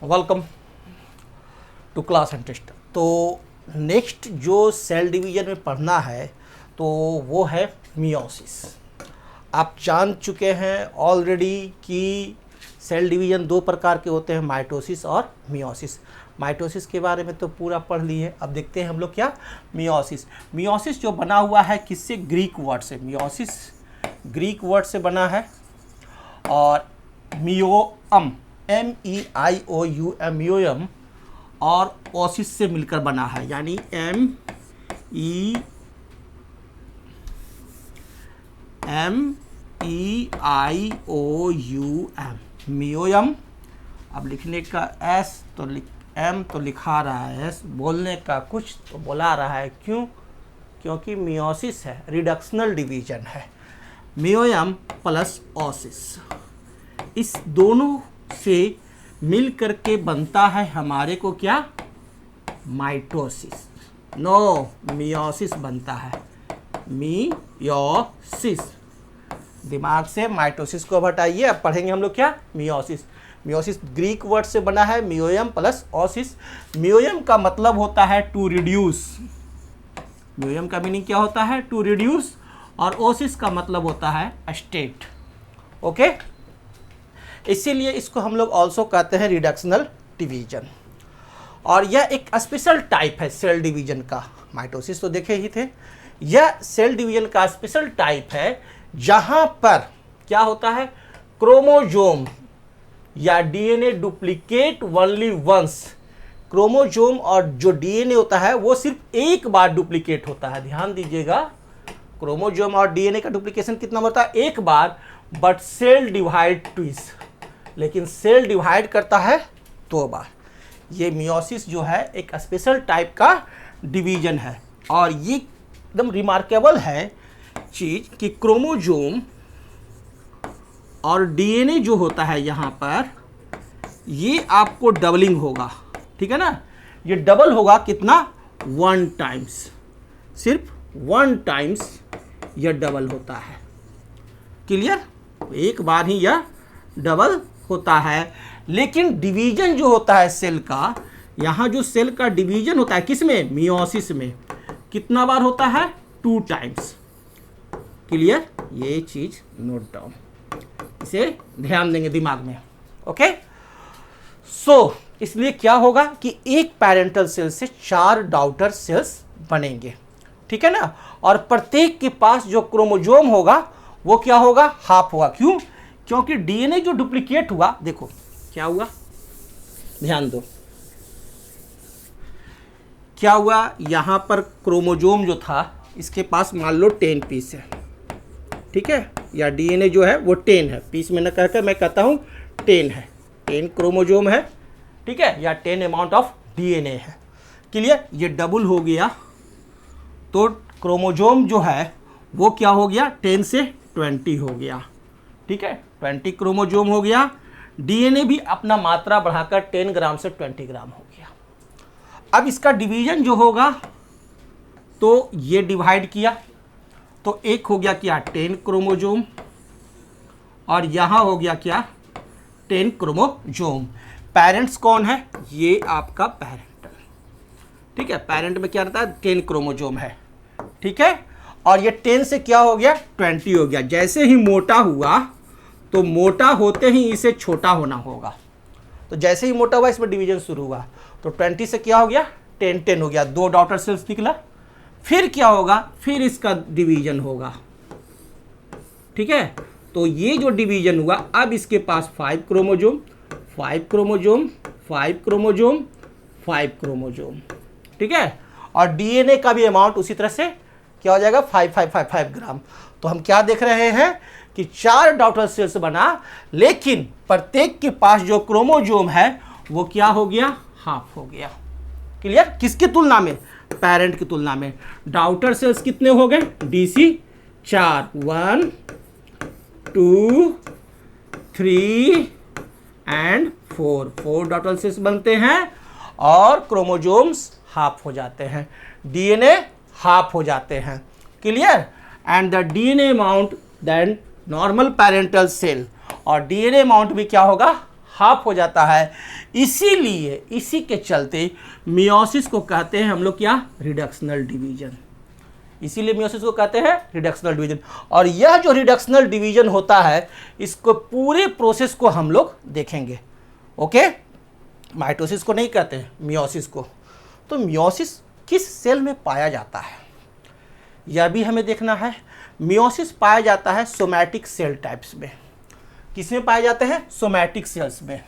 Welcome to class and test. तो next जो cell division में पढ़ना है तो वो है मियोसिस। आप जान चुके हैं ऑलरेडी कि सेल डिवीजन दो प्रकार के होते हैं, माइटोसिस और मियोसिस। माइटोसिस के बारे में तो पूरा पढ़ लिए, अब देखते हैं हम लोग क्या मियोसिस। मियोसिस जो बना हुआ है किससे? ग्रीक वर्ड से। मियोसिस ग्रीक वर्ड से बना है और मियोअम MEIOUM मियोयम और ओसिस से मिलकर बना है, यानी MEIOUM मियोयम। अब लिखने का S तो M तो लिखा रहा है S, बोलने का कुछ तो बोला रहा है। क्यों? क्योंकि मियोसिस है, रिडक्शनल डिवीजन है। मियोयम प्लस ओसिस, इस दोनों से मिल करके बनता है हमारे को क्या? माइटोसिस। नो, मियोसिस बनता है, मियोसिस। दिमाग से माइटोसिस को हटाइए, अब पढ़ेंगे हम लोग क्या? मियोसिस। मियोसिस ग्रीक वर्ड से बना है, मियोयम प्लस ओसिस। मियोयम का मतलब होता है टू रिड्यूस। मियोयम का मीनिंग क्या होता है? To reduce. और ओसिस का मतलब होता है स्टेट। ओके, इसीलिए इसको हम लोग ऑल्सो कहते हैं रिडक्शनल डिवीजन। और यह एक स्पेशल टाइप है सेल डिवीजन का। माइटोसिस तो देखे ही थे, यह सेल डिवीजन का स्पेशल टाइप है जहां पर क्या होता है? क्रोमोजोम या DNA duplicate only once. Chromosome और जो डीएनए होता है वो सिर्फ एक बार डुप्लीकेट होता है। ध्यान दीजिएगा, क्रोमोजोम और डीएनए का डुप्लीकेशन कितना होता है? एक बार। बट सेल डिवाइड ट्विस, लेकिन सेल डिवाइड करता है दो बार। ये मियोसिस जो है एक स्पेशल टाइप का डिवीजन है। और ये एकदम रिमार्केबल है चीज कि क्रोमोजोम और डीएनए जो होता है यहाँ पर, ये आपको डबलिंग होगा, ठीक है ना? ये डबल होगा कितना? 1 टाइम्स, सिर्फ 1 टाइम्स यह डबल होता है। क्लियर? एक बार ही यह डबल होता है। लेकिन डिवीजन जो होता है सेल का, यहाँ जो सेल का डिवीजन होता है किसमें? मियोसिस में, कितना बार होता है? 2 टाइम्स। क्लियर? ये चीज नोट डाउन, इसे ध्यान देंगे दिमाग में। ओके, सो इसलिए क्या होगा कि एक पैरेंटल सेल से 4 डॉटर सेल्स बनेंगे, ठीक है ना? और प्रत्येक के पास जो क्रोमोजोम होगा वो क्या होगा? हाफ होगा। क्यों? क्योंकि डीएनए जो डुप्लीकेट हुआ, देखो क्या हुआ, ध्यान दो क्या हुआ। यहां पर क्रोमोजोम जो था इसके पास मान लो 10 पीस है, ठीक है? या डीएनए जो है वो 10 है, पीस में न कहकर मैं कहता हूं 10 है। 10 क्रोमोजोम है, ठीक है? या 10 अमाउंट ऑफ डीएनए है। क्लियर? ये डबल हो गया तो क्रोमोजोम जो है वो क्या हो गया? 10 से 20 हो गया, ठीक है? 20 क्रोमोजोम हो गया। डीएनए भी अपना मात्रा बढ़ाकर 10 ग्राम से 20 ग्राम हो गया। अब इसका डिवीजन जो होगा तो ये डिवाइड किया तो एक हो गया क्या? 10 क्रोमोजोम, और यहां हो गया क्या? 10 क्रोमोजोम। पेरेंट्स कौन है? ये आपका पेरेंट, ठीक है? पेरेंट में क्या रहता है? 10 क्रोमोजोम है, ठीक है? और ये 10 से क्या हो गया? 20 हो गया। जैसे ही मोटा हुआ तो मोटा होते ही इसे छोटा होना होगा, तो जैसे ही मोटा हुआ इसमें डिवीजन शुरू हुआ तो 20 से क्या हो गया? 10 हो गया, 2 डॉटर सेल्स निकला। फिर क्या होगा? फिर इसका डिवीजन होगा, ठीक है? तो ये जो डिवीजन हुआ, अब इसके पास 5 क्रोमोजोम, 5 क्रोमोजोम, 5 क्रोमोजोम, 5 क्रोमोजोम, ठीक है? और डीएनए का भी अमाउंट उसी तरह से क्या हो जाएगा? 5 ग्राम। तो हम क्या देख रहे हैं कि 4 डॉटर सेल्स बना, लेकिन प्रत्येक के पास जो क्रोमोजोम है वो क्या हो गया? हाफ हो गया। क्लियर? किसकी तुलना में? पेरेंट की तुलना में। डॉटर सेल्स कितने हो गए? DC 4, 1 2 3 एंड 4 डॉटर सेल्स बनते हैं और क्रोमोजोम्स हाफ हो जाते हैं, डीएनए हाफ हो जाते हैं। Clear? And the DNA amount then normal parental cell, और डीएनए अमाउंट भी क्या होगा? हाफ हो जाता है। इसीलिए इसी के चलते मियोसिस को कहते हैं हम लोग क्या, रिडक्शनल डिवीजन। इसीलिए मियोसिस को कहते हैं रिडक्शनल डिवीजन। और यह जो रिडक्शनल डिवीजन होता है, इसको पूरे प्रोसेस को हम लोग देखेंगे। ओके, माइटोसिस को नहीं कहते हैं, मियोसिस को। तो मियोसिस किस सेल में पाया जाता है, यह भी हमें देखना है। मियोसिस पाया जाता है सोमैटिक सेल टाइप्स में। किसमें पाए जाते हैं, सोमैटिक सेल्स में।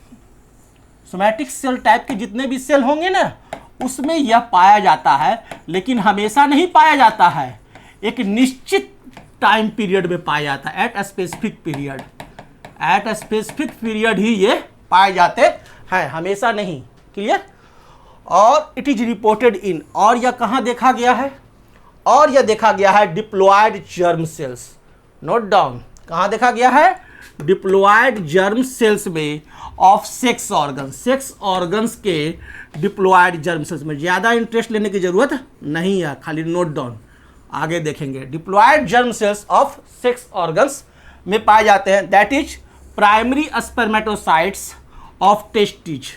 सोमैटिक सेल टाइप के जितने भी सेल होंगे ना, उसमें यह पाया जाता है, लेकिन हमेशा नहीं पाया जाता है, एक निश्चित टाइम पीरियड में पाया जाता है, at a specific period. At a specific period ही ये पाए जाते हैं, हमेशा नहीं। क्लियर। और इट इज रिपोर्टेड इन, और यह कहाँ देखा गया है, और यह देखा गया है diploid germ cells. Note down, कहाँ देखा गया है, डिप्लॉयड जर्म सेल्स में of sex organ. Sex organs के डिप्लॉयड जर्म सेल्स में। ज़्यादा इंटरेस्ट लेने की जरूरत नहीं है, खाली नोट डाउन, आगे देखेंगे। Diploid germ cells of sex organs में पाए जाते हैं, that is primary spermatocytes of testes.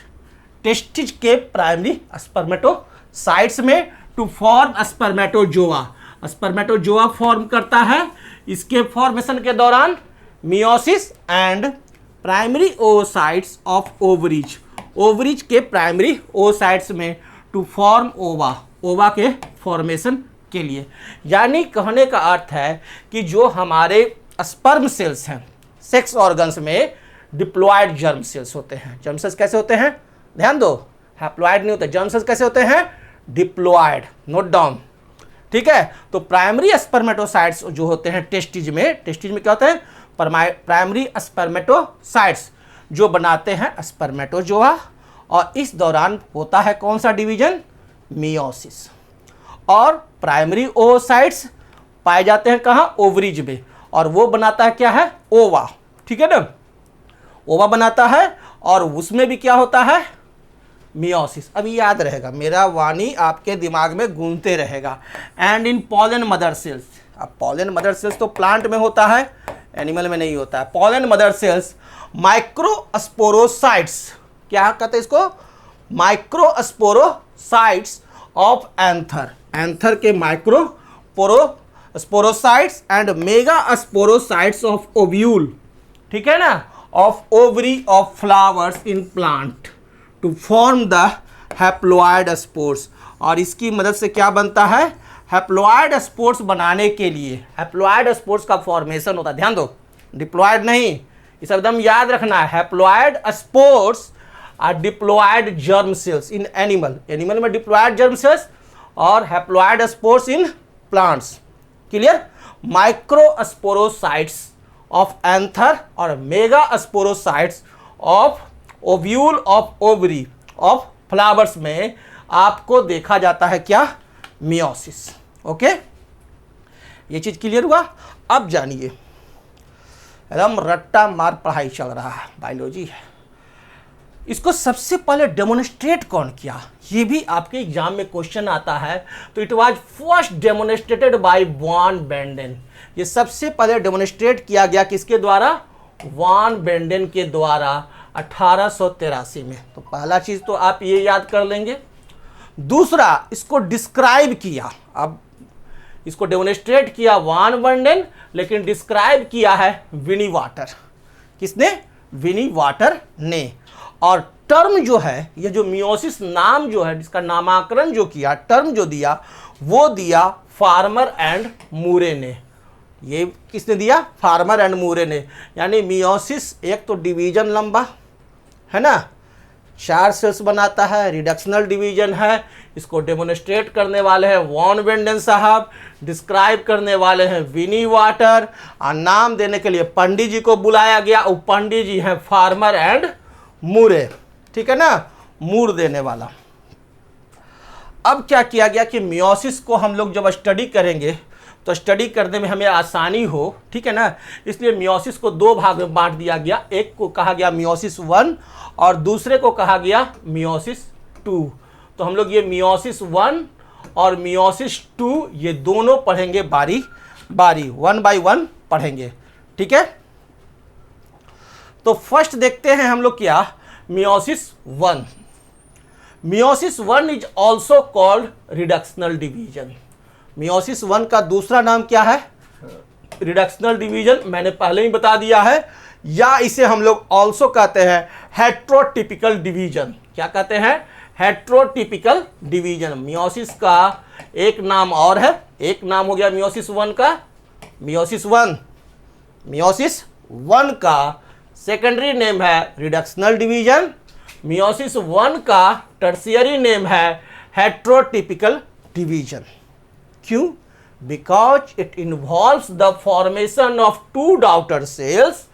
Testes के प्राइमरी स्पर्मेटोसाइट्स में to form spermatozoa. Spermatozoa form करता है। इसके फॉर्मेशन के दौरान meiosis and primary oocytes of ovaries. Ovaries के प्राइमरी ओसाइट्स में टू फॉर्म ओवा। ओवा के फॉर्मेशन के लिए। यानी कहने का अर्थ है कि जो हमारे स्पर्म सेल्स हैं सेक्स ऑर्गन्स में, डिप्लॉयड जर्म सेल्स होते हैं। जर्म सेल्स कैसे होते हैं, ध्यान दो, हैप्लॉयड नहीं होते। जर्म सेल्स कैसे होते हैं, डिप्लॉयड। नोट डाउन, ठीक है। तो प्राइमरी स्पर्मेटोसाइट्स जो होते हैं टेस्टिज में क्या होते हैं, प्राइमरी स्पर्मेटोसाइट्स जो बनाते हैं स्पर्मेटोजोआ। और इस दौरान होता है कौन सा डिवीजन, मियोसिस। और प्राइमरी ओसाइट्स पाए जाते हैं कहाँ, ओवरीज में, और वो बनाता है क्या है, ओवा। ठीक है ना, ओवा बनाता है, और उसमें भी क्या होता है, मियोसिस। अभी याद रहेगा, मेरा वाणी आपके दिमाग में गूंजते रहेगा। And in pollen mother cells. अब पॉलन मदर सेल्स तो प्लांट में होता है, एनिमल में नहीं होता है। पॉलन मदर सेल्स माइक्रोस्पोरोसाइट्स, क्या कहते हैं इसको, माइक्रोस्पोरोसाइट्स ऑफ एंथर। एंथर के microsporocytes and megasporocytes of ovule, ठीक है ना, of ovary of flowers in plant to form the haploid spores. और इसकी मदद से क्या बनता है, हैप्लॉयड स्पोर्स बनाने के लिए हैप्लॉयड स्पोर्स का फॉर्मेशन होता है। ध्यान दो, डिप्लॉयड नहीं, इस एकदम याद रखना है। Haploid spores are diploid germ cells in animal. Animal में डिप्लॉयड जर्म सेल्स और haploid spores in plants. Clear. Microsporocytes of anther और megasporocytes of ovule of ovary of flowers में आपको देखा जाता है क्या, मियोसिस। ओके, ये चीज क्लियर हुआ। अब जानिए, एकदम रट्टा मार पढ़ाई चल रहा है, बायोलॉजी है। इसको सबसे पहले डेमोन्स्ट्रेट कौन किया, ये भी आपके एग्जाम में क्वेश्चन आता है। तो it was first demonstrated by Van Beneden. ये सबसे पहले डेमोन्स्ट्रेट किया गया किसके द्वारा, वान बेंडेन के द्वारा 1883 में। तो पहला चीज तो आप ये याद कर लेंगे। दूसरा, इसको डिस्क्राइब किया। अब इसको डेमोन्स्ट्रेट किया वान बेंडेन, लेकिन डिस्क्राइब किया है विनी वाटर। किसने, विनी वाटर ने। और टर्म जो है, ये जो मियोसिस नाम जो है, जिसका नामकरण जो किया, टर्म जो दिया, वो दिया फार्मर एंड मूरे ने। ये किसने दिया, फार्मर एंड मूरे ने। यानी मियोसिस एक तो डिवीजन लंबा है ना, 4 सेल्स बनाता है, रिडक्शनल डिवीजन है। इसको डेमोन्स्ट्रेट करने वाले हैं वॉन बेंडेन साहब, डिस्क्राइब करने वाले हैं विनी वाटर, और नाम देने के लिए पंडित जी को बुलाया गया। और पंडित जी हैं फार्मर एंड मूरे, ठीक है ना, मूर देने वाला। अब क्या किया गया कि मियोसिस को हम लोग जब स्टडी करेंगे तो स्टडी करने में हमें आसानी हो, ठीक है ना, इसलिए मियोसिस को 2 भाग में बांट दिया गया। एक को कहा गया मियोसिस 1 और दूसरे को कहा गया मियोसिस 2। तो हम लोग ये मियोसिस 1 और मियोसिस 2 ये दोनों पढ़ेंगे बारी बारी, 1 बाय 1 पढ़ेंगे, ठीक है। तो फर्स्ट देखते हैं हम लोग क्या, meiosis one. Meiosis one is also called reductional division. Meiosis one का दूसरा नाम क्या है? रिडक्शनल डिवीजन, मैंने पहले ही बता दिया है। या इसे हम लोग ऑल्सो कहते हैं हेट्रोटिपिकल डिवीजन। क्या कहते हैं? हेट्रोटिपिकल डिवीजन। मियोसिस का एक नाम और है, एक नाम हो गया मियोसिस वन का, मियोसिस वन। मियोसिस वन का सेकेंडरी नेम है रिडक्शनल डिवीजन। मियोसिस वन का टर्शियरी नेम है हेट्रोटिपिकल डिवीजन। क्यों? Because it involves the formation of two daughter cells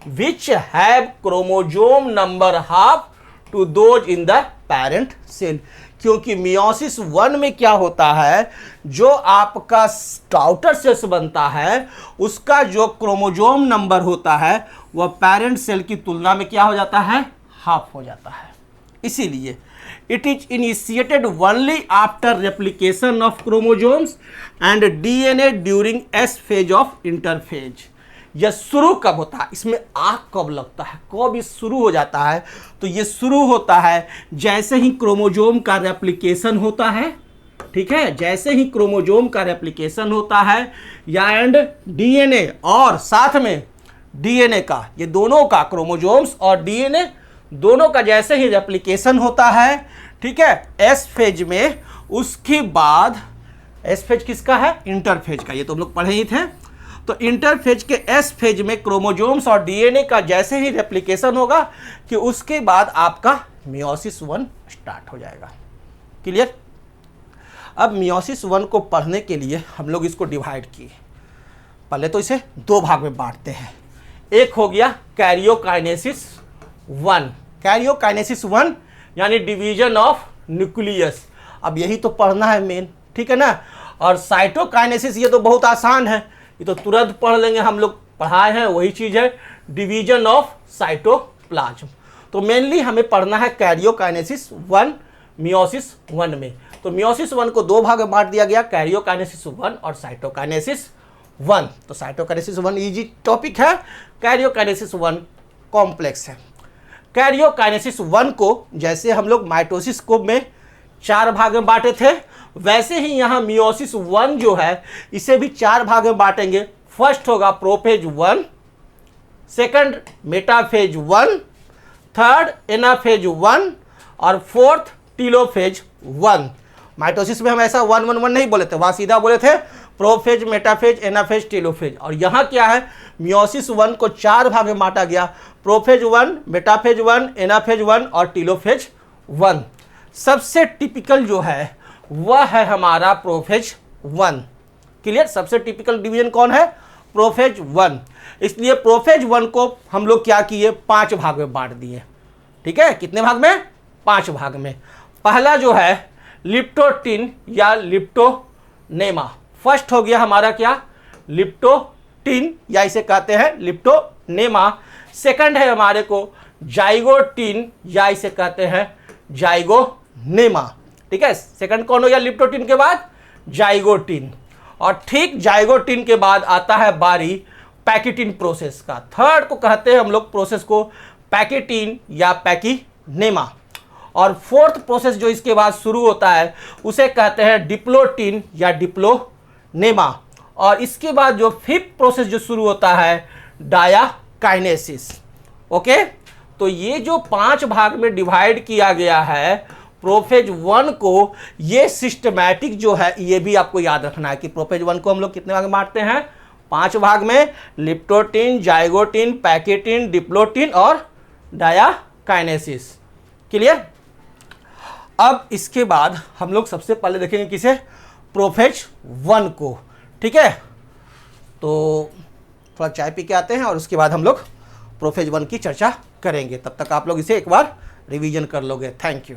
which have chromosome number half to those in the parent cell। क्योंकि meiosis one में क्या होता है, जो आपका डॉटर सेल्स बनता है उसका जो क्रोमोजोम नंबर होता है वह पेरेंट सेल की तुलना में क्या हो जाता है? हाफ हो जाता है। इसीलिए it is initiated only after replication of chromosomes and DNA during S phase of interphase. यह शुरू कब होता है? इसमें आग कब लगता है, कब ये शुरू हो जाता है? तो ये शुरू होता है जैसे ही क्रोमोजोम का रेप्लिकेशन होता है। ठीक है, जैसे ही क्रोमोजोम का रेप्लिकेशन होता है या एंड डीएनए और साथ में डीएनए का, ये दोनों का, क्रोमोजोम्स और डीएनए दोनों का जैसे ही रेप्लिकेशन होता है, ठीक है, एस फेज में, उसके बाद एस फेज किसका है? इंटरफेज का। ये तो हम लोग पढ़े ही थे। तो इंटरफेज के एस फेज में क्रोमोजोम्स और डीएनए का जैसे ही रेप्लिकेशन होगा कि उसके बाद आपका मियोसिस वन स्टार्ट हो जाएगा। क्लियर? अब मियोसिस वन को पढ़ने के लिए हम लोग इसको डिवाइड किए। पहले तो इसे दो भाग में बांटते हैं। एक हो गया कैरियोकाइनेसिस वन। कैरियोकाइनेसिस वन यानी डिवीजन ऑफ न्यूक्लियस। अब यही तो पढ़ना है मेन, ठीक है ना। और साइटोकाइनेसिस ये तो बहुत आसान है, ये तो तुरंत पढ़ लेंगे, हम लोग पढ़ाए हैं, वही चीज़ है, डिवीजन ऑफ साइटोप्लाज्म। तो मेनली हमें पढ़ना है कैरियोकाइनेसिस वन मियोसिस वन में। तो मियोसिस वन को दो भाग में बांट दिया गया, कैरियोकाइनेसिस वन और साइटोकाइनेसिस वन। तो साइटोकाइनेसिस वन इजी टॉपिक है, कैरियोकाइनेसिस वन कॉम्प्लेक्स है। कैरियोकाइनेसिस वन को जैसे हम लोग माइटोसिस को में 4 भाग में बांटे थे, वैसे ही यहाँ मियोसिस वन जो है इसे भी 4 भाग में बांटेंगे। फर्स्ट होगा prophase one, second metaphase one, third anaphase one और फोर्थ टीलोफेज वन। माइटोसिस में हम ऐसा 1 1 1 नहीं बोले थे, वहाँ सीधा बोले थे प्रोफेज, मेटाफेज, एनाफेज, टीलोफेज। और यहाँ क्या है, मियोसिस वन को 4 भाग में बांटा गया, prophase one, metaphase one, anaphase one और टीलोफेज वन। सबसे टिपिकल जो है वह है हमारा प्रोफेज वन। क्लियर? सबसे टिपिकल डिवीजन कौन है? Prophase one. इसलिए प्रोफेज वन को हम लोग क्या किए, 5 भाग में बांट दिए। ठीक है, कितने भाग में? 5 भाग में। पहला जो है लिप्टोटिन या लिप्टोनेमा। फर्स्ट हो गया हमारा क्या, लिप्टोटिन या इसे कहते हैं लिप्टोनेमा। सेकंड है हमारे को जाइगोटिन या इसे कहते हैं जाइगोनेमा। ठीक है, सेकंड कौन हो गया लिप्टोटिन के बाद? जाइगोटिन। और ठीक जाइगोटिन के बाद आता है बारी पैकेटिन प्रोसेस का। थर्ड को कहते हैं हम लोग प्रोसेस को पैकेटिन या पैकीनेमा। और फोर्थ प्रोसेस जो इसके बाद शुरू होता है उसे कहते हैं डिप्लोटिन या डिप्लोनेमा। और इसके बाद जो फिफ्थ प्रोसेस जो शुरू होता है डायाकाइनेसिस। ओके, तो ये जो 5 भाग में डिवाइड किया गया है प्रोफेज वन को, ये सिस्टमैटिक जो है ये भी आपको याद रखना है कि प्रोफेज वन को हम लोग कितने भाग में बांटते हैं? 5 भाग में, लिप्टोटिन, जाइगोटिन, पैकेटिन, डिप्लोटिन और डायाकाइनेसिस। क्लियर? अब इसके बाद हम लोग सबसे पहले देखेंगे किसे? प्रोफेज वन को। ठीक है, तो थोड़ा चाय पी के आते हैं और उसके बाद हम लोग प्रोफेज वन की चर्चा करेंगे। तब तक आप लोग इसे एक बार रिवीजन कर लोगे। Thank you.